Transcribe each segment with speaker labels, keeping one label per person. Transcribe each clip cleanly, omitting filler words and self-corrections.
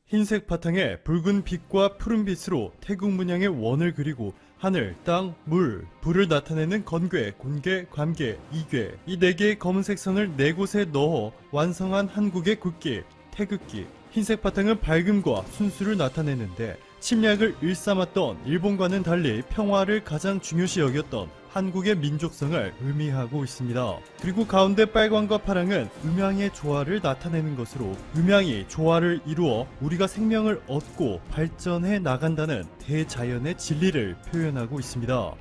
Speaker 1: 흰색 바탕에 붉은 빛과 푸른빛으로 태국 문양의 원을 그리고 하늘, 땅, 물, 불을 나타내는 건괴, 곤괴, 관괴, 이괴 이 4개의 검은색 선을 4곳에 넣어 완성한 한국의 국기, 태극기. 흰색 바탕은 밝음과 순수를 나타내는데 침략을 일삼았던 일본과는 달리 평화를 가장 중요시 여겼던 한국의 민족성을 의미하고 있습니다. 그리고 가운데 빨강과 파랑은 음양의 조화를 나타내는 것으로 음양이 조화를 이루어 우리가 생명을 얻고 발전해 나간다는 대자연의 진리를 표현하고 있습니다.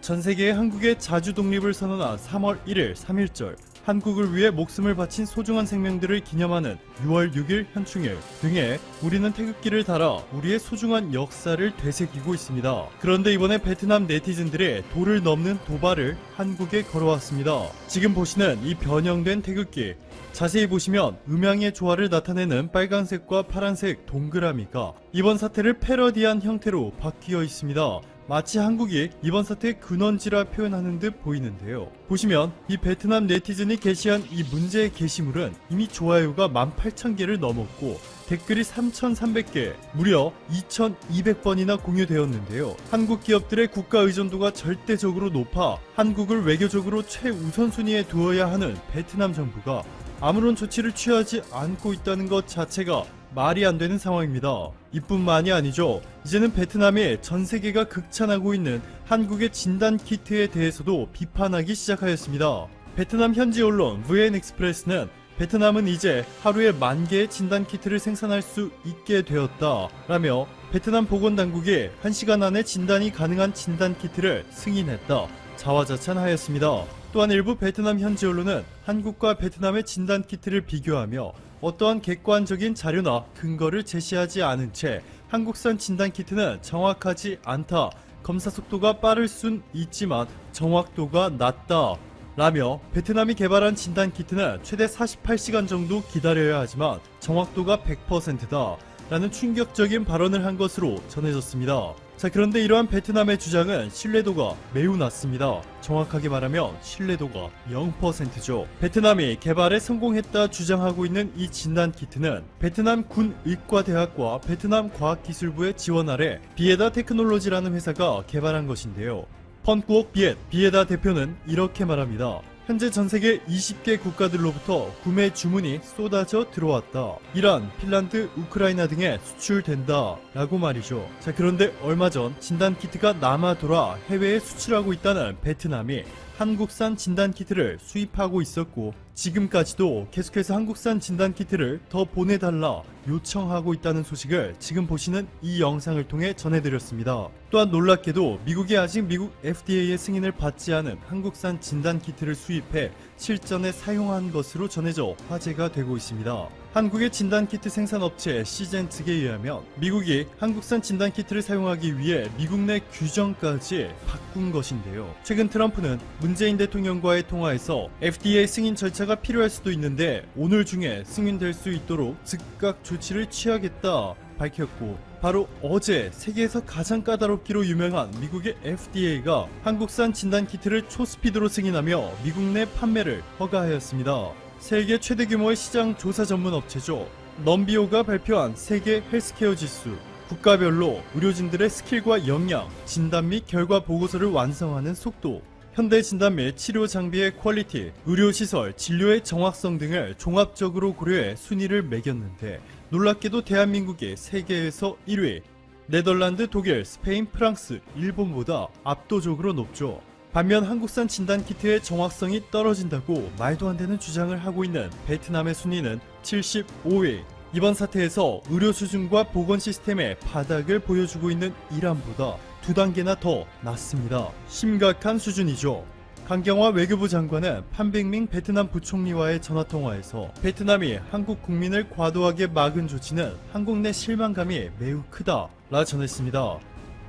Speaker 1: 전 세계의 한국의 자주 독립을 선언한 3월 1일 3.1절, 한국을 위해 목숨을 바친 소중한 생명들을 기념하는 6월 6일 현충일 등에 우리는 태극기를 달아 우리의 소중한 역사를 되새기고 있습니다. 그런데 이번에 베트남 네티즌들의 도를 넘는 도발을 한국에 걸어왔습니다. 지금 보시는 이 변형된 태극기, 자세히 보시면 음양의 조화를 나타내는 빨간색과 파란색 동그라미가 이번 사태를 패러디한 형태로 바뀌어 있습니다. 마치 한국이 이번 사태의 근원지라 표현하는 듯 보이는데요. 보시면 이 베트남 네티즌이 게시한 이 문제의 게시물은 이미 좋아요가 18,000개를 넘었고 댓글이 3,300개, 무려 2,200번이나 공유되었는데요. 한국 기업들의 국가 의존도가 절대적으로 높아 한국을 외교적으로 최우선순위에 두어야 하는 베트남 정부가 아무런 조치를 취하지 않고 있다는 것 자체가 말이 안 되는 상황입니다. 이뿐만이 아니죠. 이제는 베트남이 전 세계가 극찬하고 있는 한국의 진단 키트에 대해서도 비판하기 시작하였습니다. 베트남 현지 언론 VN 익스프레스는 베트남은 이제 하루에 10,000개의 진단 키트를 생산할 수 있게 되었다 라며 베트남 보건당국이 1시간 안에 진단이 가능한 진단 키트를 승인했다 자화자찬하였습니다. 또한 일부 베트남 현지 언론은 한국과 베트남의 진단 키트를 비교하며 어떠한 객관적인 자료나 근거를 제시하지 않은 채 한국산 진단 키트는 정확하지 않다, 검사 속도가 빠를 순 있지만 정확도가 낮다 라며 베트남이 개발한 진단 키트는 최대 48시간 정도 기다려야 하지만 정확도가 100%다 라는 충격적인 발언을 한 것으로 전해졌습니다. 자, 그런데 이러한 베트남의 주장은 신뢰도가 매우 낮습니다. 정확하게 말하면 신뢰도가 0%죠. 베트남이 개발에 성공했다 주장하고 있는 이 진단 키트는 베트남 군의과대학과 베트남 과학기술부의 지원 아래 비에다 테크놀로지라는 회사가 개발한 것인데요. 펀꾸옥 비에다 대표는 이렇게 말합니다. 현재 전세계 20개 국가들로부터 구매 주문이 쏟아져 들어왔다. 이란, 핀란드, 우크라이나 등에 수출된다 라고 말이죠. 자, 그런데 얼마 전 진단키트가 남아 돌아 해외에 수출하고 있다는 베트남이 한국산 진단키트를 수입하고 있었고 지금까지도 계속해서 한국산 진단키트를 더 보내달라 요청하고 있다는 소식을 지금 보시는 이 영상을 통해 전해드렸습니다. 또한 놀랍게도 미국이 아직 미국 FDA의 승인을 받지 않은 한국산 진단키트를 수입해 실전에 사용한 것으로 전해져 화제가 되고 있습니다. 한국의 진단키트 생산업체 시젠 측에 의하면 미국이 한국산 진단키트를 사용하기 위해 미국 내 규정까지 바꾼 것인데요. 최근 트럼프는 문재인 대통령과의 통화에서 FDA 승인 절차가 필요할 수도 있는데 오늘 중에 승인될 수 있도록 즉각 조치를 취하겠다 밝혔고 바로 어제 세계에서 가장 까다롭기로 유명한 미국의 FDA가 한국산 진단키트를 초스피드로 승인하며 미국 내 판매를 허가하였습니다. 세계 최대 규모의 시장 조사 전문 업체죠. 넘비오가 발표한 세계 헬스케어 지수, 국가별로 의료진들의 스킬과 역량, 진단 및 결과 보고서를 완성하는 속도, 현대 진단 및 치료 장비의 퀄리티, 의료시설, 진료의 정확성 등을 종합적으로 고려해 순위를 매겼는데 놀랍게도 대한민국이 세계에서 1위, 네덜란드, 독일, 스페인, 프랑스, 일본보다 압도적으로 높죠. 반면 한국산 진단키트의 정확성이 떨어진다고 말도 안 되는 주장을 하고 있는 베트남의 순위는 75위. 이번 사태에서 의료 수준과 보건 시스템의 바닥을 보여주고 있는 이란보다 2단계나 더 낮습니다. 심각한 수준이죠. 강경화 외교부 장관은 판백밍 베트남 부총리와의 전화통화에서 베트남이 한국 국민을 과도하게 막은 조치는 한국 내 실망감이 매우 크다 라 전했습니다.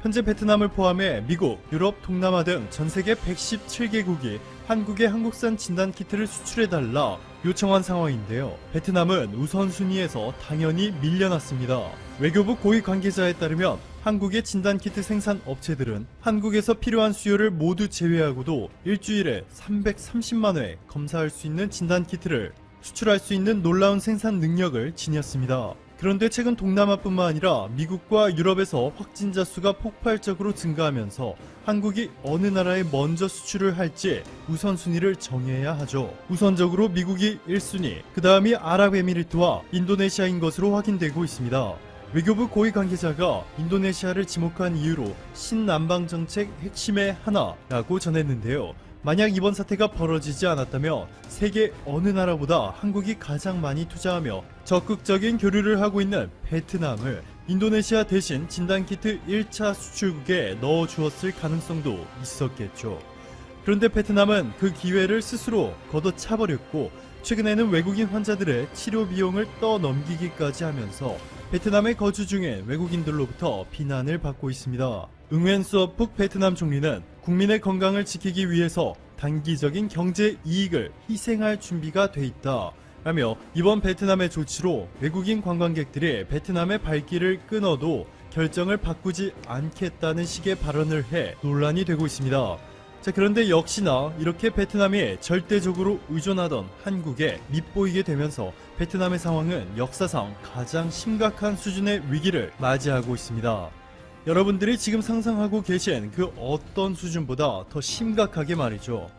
Speaker 1: 현재 베트남을 포함해 미국, 유럽, 동남아 등 전세계 117개국이 한국에 한국산 진단키트를 수출해달라 요청한 상황인데요. 베트남은 우선순위에서 당연히 밀려났습니다. 외교부 고위 관계자에 따르면 한국의 진단키트 생산 업체들은 한국에서 필요한 수요를 모두 제외하고도 일주일에 330만 회 검사할 수 있는 진단키트를 수출할 수 있는 놀라운 생산 능력을 지녔습니다. 그런데 최근 동남아뿐만 아니라 미국과 유럽에서 확진자 수가 폭발적으로 증가하면서 한국이 어느 나라에 먼저 수출을 할지 우선순위를 정해야 하죠. 우선적으로 미국이 1순위, 그 다음이 아랍에미리트와 인도네시아인 것으로 확인되고 있습니다. 외교부 고위 관계자가 인도네시아를 지목한 이유로 신남방 정책 핵심의 하나라고 전했는데요. 만약 이번 사태가 벌어지지 않았다면 세계 어느 나라보다 한국이 가장 많이 투자하며 적극적인 교류를 하고 있는 베트남을 인도네시아 대신 진단키트 1차 수출국에 넣어주었을 가능성도 있었겠죠. 그런데 베트남은 그 기회를 스스로 걷어차버렸고 최근에는 외국인 환자들의 치료 비용을 떠넘기기까지 하면서 베트남에 거주 중인 외국인들로부터 비난을 받고 있습니다. 응웬 수어푹 베트남 총리는 국민의 건강을 지키기 위해서 단기적인 경제 이익을 희생할 준비가 돼 있다 라며 이번 베트남의 조치로 외국인 관광객들이 베트남의 발길을 끊어도 결정을 바꾸지 않겠다는 식의 발언을 해 논란이 되고 있습니다. 자, 그런데 역시나 이렇게 베트남이 절대적으로 의존하던 한국에 밉보이게 되면서 베트남의 상황은 역사상 가장 심각한 수준의 위기를 맞이하고 있습니다. 여러분들이 지금 상상하고 계신 그 어떤 수준보다 더 심각하게 말이죠.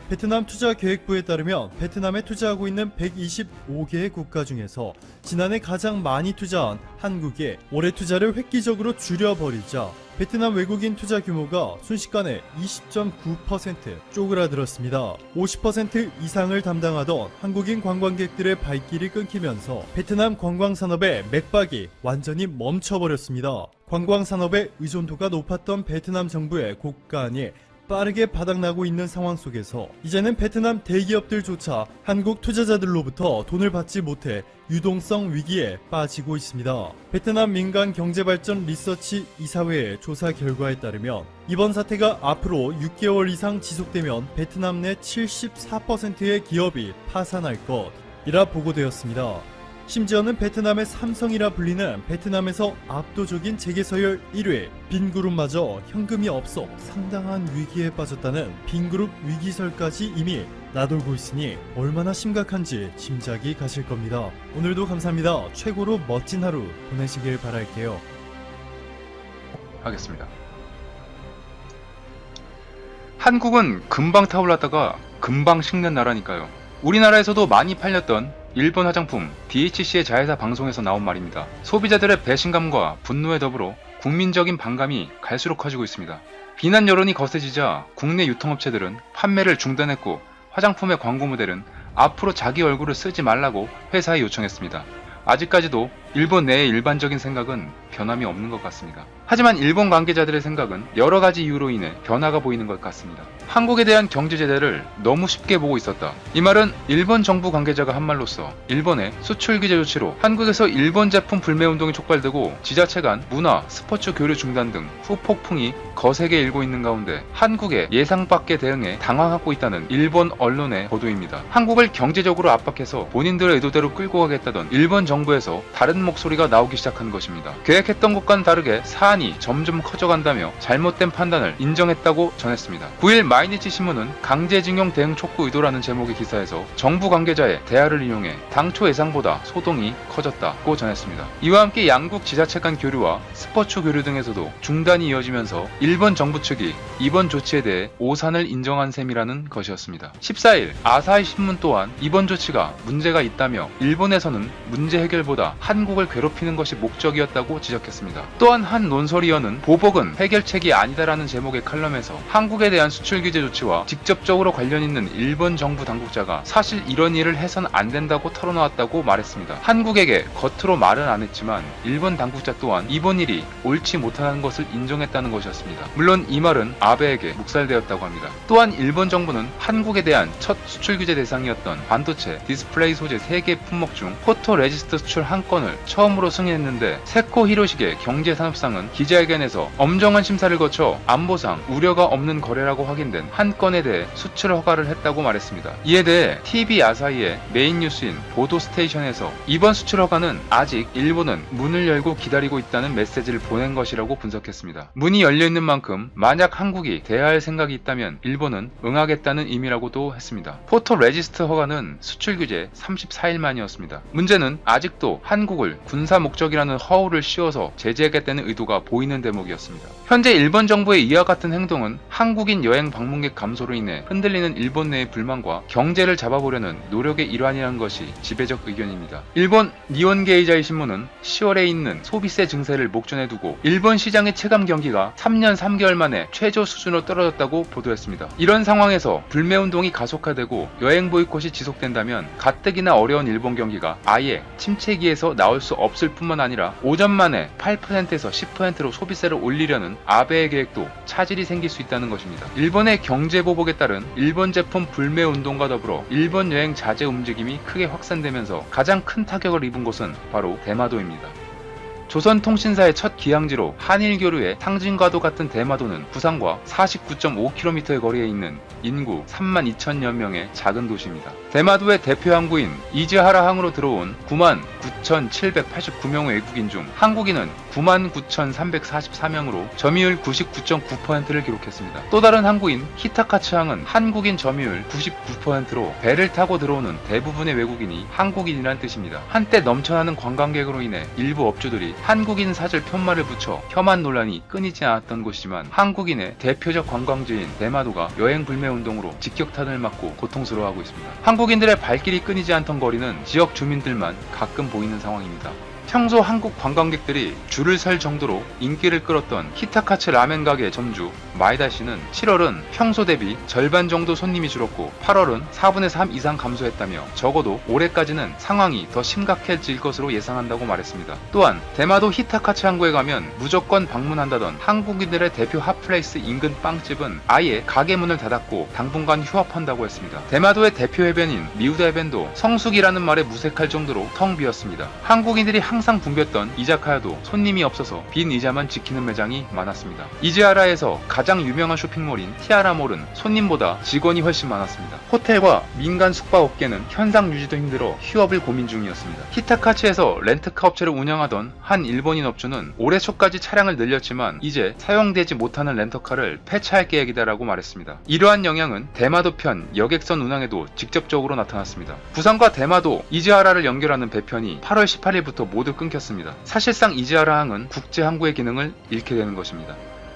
Speaker 1: 베트남 투자계획부에 따르면 베트남에 투자하고 있는 125개의 국가 중에서 지난해 가장 많이 투자한 한국이 올해 투자를 획기적으로 줄여버리자 베트남 외국인 투자 규모가 순식간에 20.9% 쪼그라들었습니다. 50% 이상을 담당하던 한국인 관광객들의 발길이 끊기면서 베트남 관광산업의 맥박이 완전히 멈춰버렸습니다. 관광산업의 의존도가 높았던 베트남 정부의 고간이 빠르게 바닥나고 있는 상황 속에서 이제는 베트남 대기업들조차 한국 투자자들로부터 돈을 받지 못해 유동성 위기에 빠지고 있습니다. 베트남 민간경제발전 리서치 이사회의 조사 결과에 따르면 이번 사태가 앞으로 6개월 이상 지속되면 베트남 내 74%의 기업이 파산할 것이라 보고되었습니다. 심지어는 베트남의 삼성이라 불리는 베트남에서 압도적인 재계서열 1위 빈그룹마저 현금이 없어 상당한 위기에 빠졌다는 빈그룹 위기설까지 이미 나돌고 있으니 얼마나 심각한지 짐작이 가실 겁니다. 오늘도 감사합니다. 최고로 멋진 하루 보내시길 바랄게요.
Speaker 2: 하겠습니다. 한국은 금방 타올랐다가 금방 식는 나라니까요. 우리나라에서도 많이 팔렸던 일본 화장품 DHC의 자회사 방송에서 나온 말입니다. 소비자들의 배신감과 분노에 더불어 국민적인 반감이 갈수록 커지고 있습니다. 비난 여론이 거세지자 국내 유통업체들은 판매를 중단했고 화장품의 광고 모델은 앞으로 자기 얼굴을 쓰지 말라고 회사에 요청했습니다. 아직까지도 일본 내의 일반적인 생각은 변함이 없는 것 같습니다. 하지만 일본 관계자들의 생각은 여러 가지 이유로 인해 변화가 보이는 것 같습니다. 한국에 대한 경제 제재를 너무 쉽게 보고 있었다. 이 말은 일본 정부 관계자가 한 말로써 일본의 수출 규제 조치로 한국에서 일본 제품 불매 운동이 촉발되고 지자체 간 문화, 스포츠 교류 중단 등 후폭풍이 거세게 일고 있는 가운데 한국의 예상 밖의 대응에 당황하고 있다는 일본 언론의 보도입니다. 한국을 경제적으로 압박해서 본인들의 의도대로 끌고 가겠다던 일본 정부에서 다른 목소리가 나오기 시작한 것입니다. 계획했던 것과는 다르게 사안이 점점 커져간다며 잘못된 판단을 인정했다고 전했습니다. 9일 마이니치 신문은 강제징용 대응 촉구 의도라는 제목의 기사에서 정부 관계자의 대화를 인용해 당초 예상보다 소동이 커졌다고 전했습니다. 이와 함께 양국 지자체 간 교류와 스포츠 교류 등에서도 중단이 이어지면서 일본 정부 측이 이번 조치에 대해 오산을 인정한 셈이라는 것이었습니다. 14일 아사히 신문 또한 이번 조치가 문제가 있다며 일본에서는 문제 해결보다 한국을 괴롭히는 것이 목적이었다고 지적했습니다. 또한 한 논설위원은 보복은 해결책이 아니다라는 제목의 칼럼에서 한국에 대한 수출 규제 조치와 직접적으로 관련 있는 일본 정부 당국자가 사실 이런 일을 해선 안 된다고 털어놓았다고 말했습니다. 한국에게 겉으로 말은 안 했지만 일본 당국자 또한 이번 일이 옳지 못하는 것을 인정했다는 것이었습니다. 물론 이 말은 아베에게 묵살되었다고 합니다. 또한 일본 정부는 한국에 대한 첫 수출 규제 대상이었던 반도체, 디스플레이 소재 3개 품목 중 포토 레지스트 수출 한 건을 처음으로 승인했는데 세코 히로시게 경제산업상은 기자회견에서 엄정한 심사를 거쳐 안보상 우려가 없는 거래라고 확인된 한 건에 대해 수출 허가를 했다고 말했습니다. 이에 대해 TV 아사히의 메인 뉴스인 보도 스테이션에서 이번 수출 허가는 아직 일본은 문을 열고 기다리고 있다는 메시지를 보낸 것이라고 분석했습니다. 문이 열려있는 만큼 만약 한국이 대화할 생각이 있다면 일본은 응하겠다는 의미라고도 했습니다. 포토 레지스트 허가는 수출 규제 34일 만이었습니다. 문제는 아직도 한국은 한국을 군사 목적이라는 허울을 씌워서 제재하겠다는 의도가 보이는 대목이었습니다. 현재 일본 정부의 이와 같은 행동은 한국인 여행 방문객 감소로 인해 흔들리는 일본 내의 불만과 경제를 잡아보려는 노력의 일환이라는 것이 지배적 의견입니다. 일본 니혼게이자이 신문은 10월에 있는 소비세 증세를 목전에 두고 일본 시장의 체감 경기가 3년 3개월 만에 최저 수준으로 떨어졌다고 보도했습니다. 이런 상황에서 불매운동이 가속화되고 여행 보이콧이 지속된다면 가뜩이나 어려운 일본 경기가 아예 침체기에서 나올 수 없을 뿐만 아니라 오전 만에 8%에서 10%로 소비세를 올리려는 아베의 계획도 차질이 생길 수 있다는 것입니다. 일본의 경제보복에 따른 일본 제품 불매운동과 더불어 일본 여행 자제 움직임이 크게 확산되면서 가장 큰 타격을 입은 곳은 바로 대마도입니다. 조선통신사의 첫 기항지로 한일교류의 상징과도 같은 대마도는 부산과 49.5km의 거리에 있는 인구 32,000여 명의 작은 도시입니다. 대마도의 대표 항구인 이즈하라항으로 들어온 99,789명의 외국인 중 한국인은 99,344명으로 점유율 99.9%를 기록했습니다. 또 다른 항구인 히타카츠항은 한국인 점유율 99%로 배를 타고 들어오는 대부분의 외국인이 한국인이란 뜻입니다. 한때 넘쳐나는 관광객으로 인해 일부 업주들이 한국인 사절 편말을 붙여 혐한 논란이 끊이지 않았던 곳이지만 한국인의 대표적 관광지인 대마도가 여행 불매 운동으로 직격탄을 맞고 고통스러워하고 있습니다. 한국인들의 발길이 끊이지 않던 거리는 지역 주민들만 가끔 보이는 상황입니다. 평소 한국 관광객들이 줄을 설 정도로 인기를 끌었던 히타카츠 라멘 가게 점주 마에다 씨는 7월은 평소 대비 절반 정도 손님이 줄었고 8월은 4분의 3 이상 감소했다며 적어도 올해까지는 상황이 더 심각해질 것으로 예상한다고 말했습니다. 또한 대마도 히타카츠 항구에 가면 무조건 방문한다던 한국인들의 대표 핫플레이스 인근 빵집은 아예 가게 문을 닫았고 당분간 휴업한다고 했습니다. 대마도의 대표 해변인 미우다 해변도 성수기라는 말에 무색할 정도로 텅 비었습니다. 한국인들이 항상 붐볐던 이자카야도 손님이 없어서 빈 의자만 지키는 매장이 많았습니다. 이즈하라에서 가장 유명한 쇼핑몰인 티아라몰은 손님보다 직원이 훨씬 많았습니다. 호텔과 민간 숙박업계는 현상 유지도 힘들어 휴업을 고민 중이었습니다. 히타카츠에서 렌트카 업체를 운영하던 한 일본인 업주는 올해 초까지 차량을 늘렸지만 이제 사용되지 못하는 렌터카를 폐차할 계획이다라고 말했습니다. 이러한 영향은 대마도 편 여객선 운항에도 직접적으로 나타났습니다. 부산과 대마도, 이즈하라를 연결하는 배편이 8월 18일부터 모두 끊겼습니다. 사실상 이즈하라항은 국제항구의 기능을 잃게 되는 것입니다.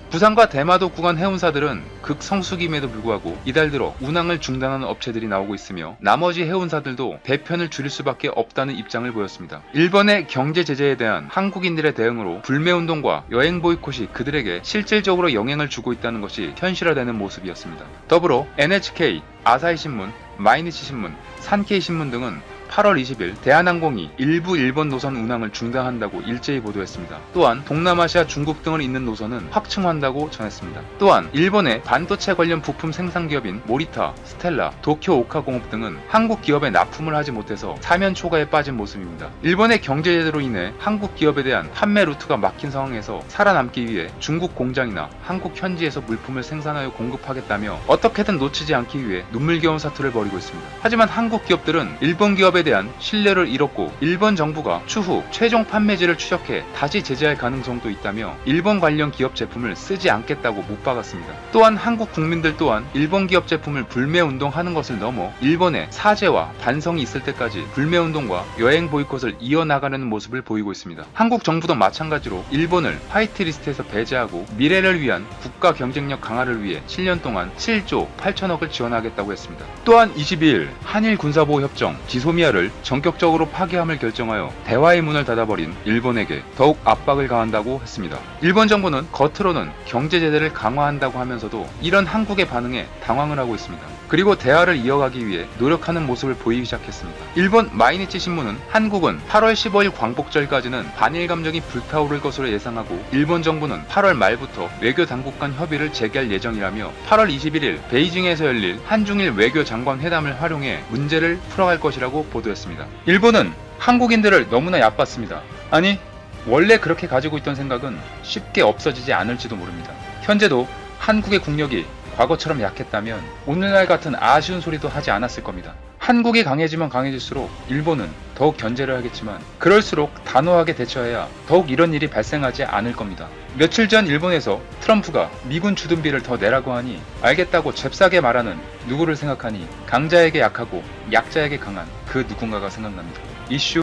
Speaker 2: 부산과 대마도 구간 해운사들은 극성수기임에도 불구하고 이달 들어 운항을 중단하는 업체들이 나오고 있으며 나머지 해운사들도 배편을 줄일 수밖에 없다는 입장을 보였습니다. 일본의 경제 제재에 대한 한국인들의 대응으로 불매운동과 여행 보이콧이 그들에게 실질적으로 영향을 주고 있다는 것이 현실화되는 모습이었습니다. 더불어 NHK, 아사히신문, 마이니치신문, 산케이신문 등은 8월 20일 대한항공이 일부 일본 노선 운항을 중단한다고 일제히 보도했습니다. 또한 동남아시아, 중국 등을 잇는 노선은 확충한다고 전했습니다. 또한 일본의 반도체 관련 부품 생산 기업인 모리타, 스텔라, 도쿄 오카공업 등은 한국 기업에 납품을 하지 못해서 사면 초과에 빠진 모습입니다. 일본의 경제 제재로 인해 한국 기업에 대한 판매 루트가 막힌 상황에서 살아남기 위해 중국 공장이나 한국 현지에서 물품을 생산하여 공급하겠다며 어떻게든 놓치지 않기 위해 눈물겨운 사투를 벌이고 있습니다. 하지만 한국 기업들은 일본 기업에 대한 신뢰를 잃었고 일본 정부가 추후 최종 판매지를 추적해 다시 제재할 가능성도 있다며 일본 관련 기업 제품을 쓰지 않겠다고 못 박았습니다. 또한 한국 국민들 또한 일본 기업 제품을 불매운동하는 것을 넘어 일본의 사죄와 반성이 있을 때까지 불매운동과 여행 보이콧을 이어나가려는 모습을 보이고 있습니다. 한국 정부도 마찬가지로 일본을 화이트리스트에서 배제하고 미래를 위한 국가 경쟁력 강화를 위해 7년 동안 7조 8천억을 지원하겠다고 했습니다. 또한 22일 한일 군사보호협정 지소미아를 전격적으로 파기함을 결정하여 대화의 문을 닫아버린 일본에게 더욱 압박을 가한다고 했습니다. 일본 정부는 겉으로는 경제 제재를 강화한다고 하면서도 이런 한국의 반응에 당황을 하고 있습니다. 그리고 대화를 이어가기 위해 노력하는 모습을 보이기 시작했습니다. 일본 마이니치 신문은 한국은 8월 15일 광복절까지는 반일 감정이 불타오를 것으로 예상하고 일본 정부는 8월 말부터 외교 당국 간 협의를 재개할 예정이라며 8월 21일 베이징에서 열릴 한중일 외교 장관 회담을 활용해 문제를 풀어갈 것이라고 보도했습니다. 일본은 한국인들을 너무나 얕봤습니다. 아니, 원래 그렇게 가지고 있던 생각은 쉽게 없어지지 않을지도 모릅니다. 현재도 한국의 국력이 과거처럼 약했다면 오늘날 같은 아쉬운 소리도 하지 않았을 겁니다. 한국이 강해지면 강해질수록 일본은 더욱 견제를 하겠지만 그럴수록 단호하게 대처해야 더욱 이런 일이 발생하지 않을 겁니다. 며칠 전 일본에서 트럼프가 미군 주둔비를 더 내라고 하니 알겠다고 잽싸게 말하는 누구를 생각하니 강자에게 약하고 약자에게 강한 그 누군가가 생각납니다. 이슈